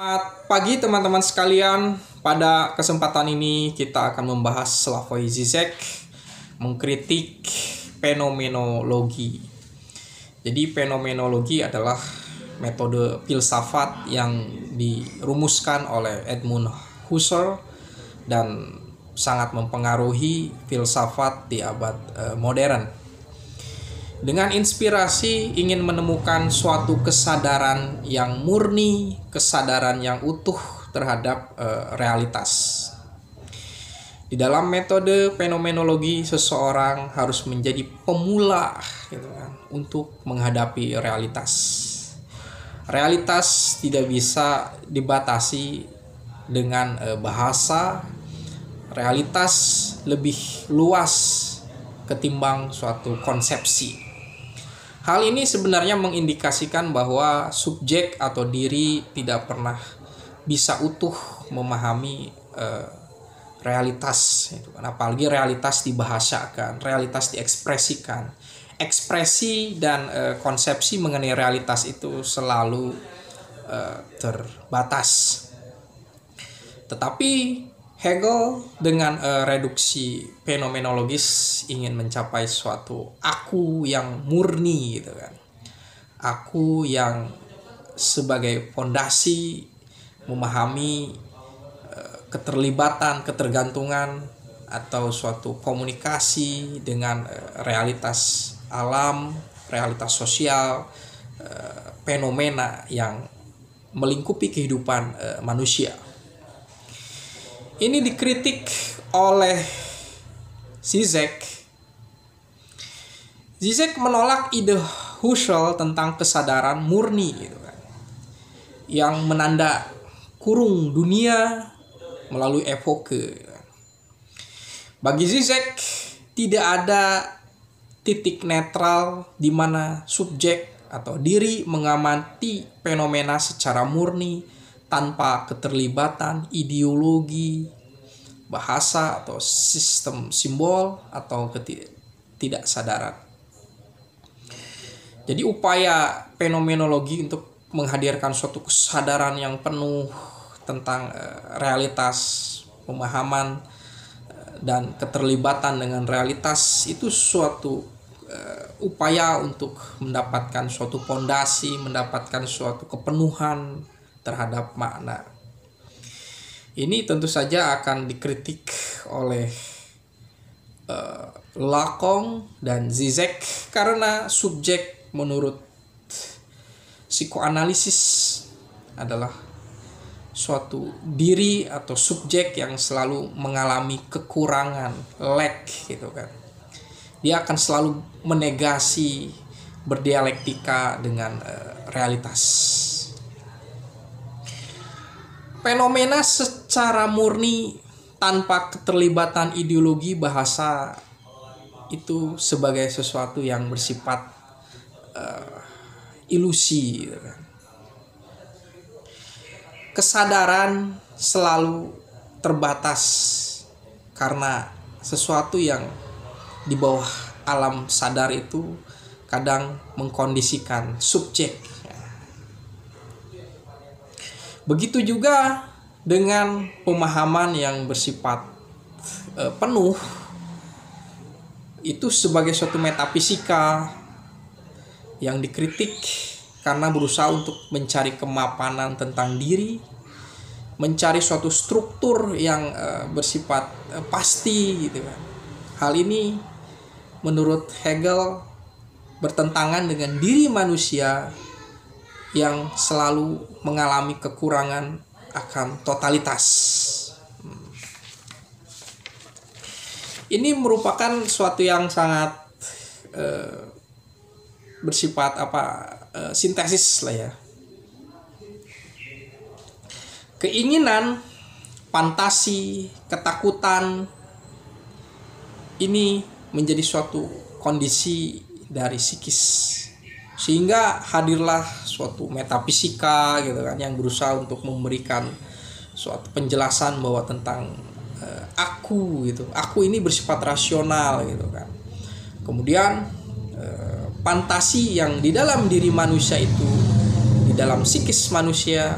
Selamat pagi teman-teman sekalian. Pada kesempatan ini kita akan membahas Slavoj Žižek mengkritik fenomenologi. Jadi fenomenologi adalah metode filsafat yang dirumuskan oleh Edmund Husserl dan sangat mempengaruhi filsafat di abad modern. Dengan inspirasi ingin menemukan suatu kesadaran yang murni, kesadaran yang utuh terhadap realitas. Di dalam metode fenomenologi, seseorang harus menjadi pemula gitu kan, untuk menghadapi realitas. Realitas tidak bisa dibatasi dengan bahasa. Realitas lebih luas ketimbang suatu konsepsi. Hal ini sebenarnya mengindikasikan bahwa subjek atau diri tidak pernah bisa utuh memahami realitas, apalagi realitas dibahasakan, realitas diekspresikan. Ekspresi dan konsepsi mengenai realitas itu selalu terbatas. Tetapi Hegel dengan reduksi fenomenologis ingin mencapai suatu aku yang murni gitu kan. Aku yang sebagai fondasi memahami keterlibatan, ketergantungan atau suatu komunikasi dengan realitas alam, realitas sosial, fenomena yang melingkupi kehidupan manusia. Ini dikritik oleh Žižek. Žižek menolak ide Husserl tentang kesadaran murni gitu kan, yang menanda kurung dunia melalui epoke. Gitu kan. Bagi Žižek tidak ada titik netral di mana subjek atau diri mengamati fenomena secara murni tanpa keterlibatan ideologi, bahasa atau sistem simbol atau ketidaksadaran. Jadi upaya fenomenologi untuk menghadirkan suatu kesadaran yang penuh tentang realitas, pemahaman dan keterlibatan dengan realitas itu suatu upaya untuk mendapatkan suatu fondasi, mendapatkan suatu kepenuhan terhadap makna. Ini tentu saja akan dikritik oleh Lacan dan Žižek karena subjek menurut psikoanalisis adalah suatu diri atau subjek yang selalu mengalami kekurangan, lack gitu kan. Dia akan selalu menegasi, berdialektika dengan realitas. Fenomena secara murni tanpa keterlibatan ideologi bahasa itu sebagai sesuatu yang bersifat ilusi. Kesadaran selalu terbatas karena sesuatu yang di bawah alam sadar itu kadang mengkondisikan subjek. Begitu juga dengan pemahaman yang bersifat penuh, itu sebagai suatu metafisika yang dikritik karena berusaha untuk mencari kemapanan tentang diri, mencari suatu struktur yang bersifat pasti gitu kan. Hal ini menurut Hegel bertentangan dengan diri manusia yang selalu mengalami kekurangan akan totalitas. Ini merupakan suatu yang sangat bersifat sintesis lah ya. Keinginan, fantasi, ketakutan ini menjadi suatu kondisi dari psikis. Sehingga hadirlah suatu metafisika gitu kan yang berusaha untuk memberikan suatu penjelasan bahwa tentang aku gitu. Aku ini bersifat rasional gitu kan. Kemudian fantasi yang di dalam diri manusia itu, di dalam psikis manusia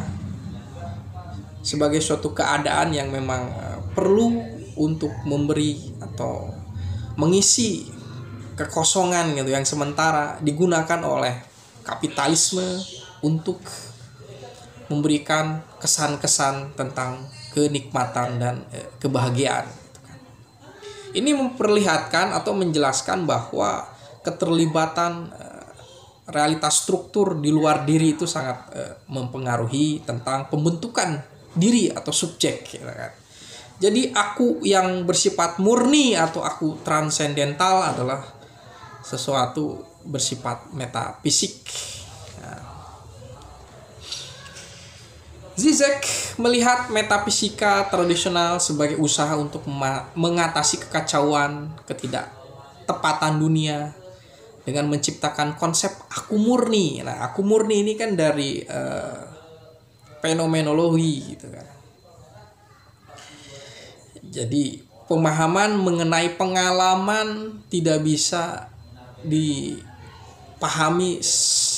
sebagai suatu keadaan yang memang perlu untuk memberi atau mengisi kekosongan gitu yang sementara digunakan oleh kapitalisme untuk memberikan kesan-kesan tentang kenikmatan dan kebahagiaan. Ini memperlihatkan atau menjelaskan bahwa keterlibatan realitas struktur di luar diri itu sangat mempengaruhi tentang pembentukan diri atau subjek, gitu kan. Jadi aku yang bersifat murni atau aku transendental adalah sesuatu bersifat metafisik. Zizek melihat metafisika tradisional sebagai usaha untuk mengatasi kekacauan, ketidaktepatan dunia dengan menciptakan konsep aku murni. Nah, aku murni ini kan dari fenomenologi gitu kan. Jadi pemahaman mengenai pengalaman tidak bisa dipahami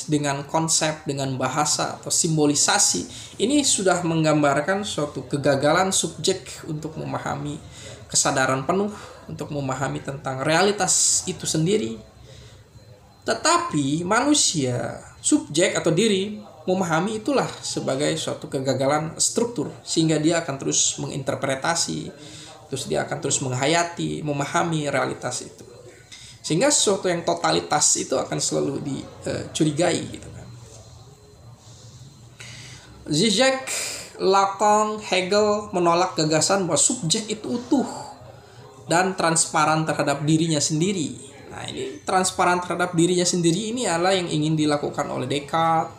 dengan konsep, dengan bahasa atau simbolisasi. Ini sudah menggambarkan suatu kegagalan subjek untuk memahami kesadaran penuh, untuk memahami tentang realitas itu sendiri. Tetapi manusia, subjek atau diri, memahami itulah sebagai suatu kegagalan struktur, sehingga dia akan terus menginterpretasi, terus dia akan terus menghayati, memahami realitas itu. Sehingga sesuatu yang totalitas itu akan selalu dicurigai gitu kan. Zizek, Lacan, Hegel menolak gagasan bahwa subjek itu utuh dan transparan terhadap dirinya sendiri. Nah, ini transparan terhadap dirinya sendiri ini adalah yang ingin dilakukan oleh Descartes,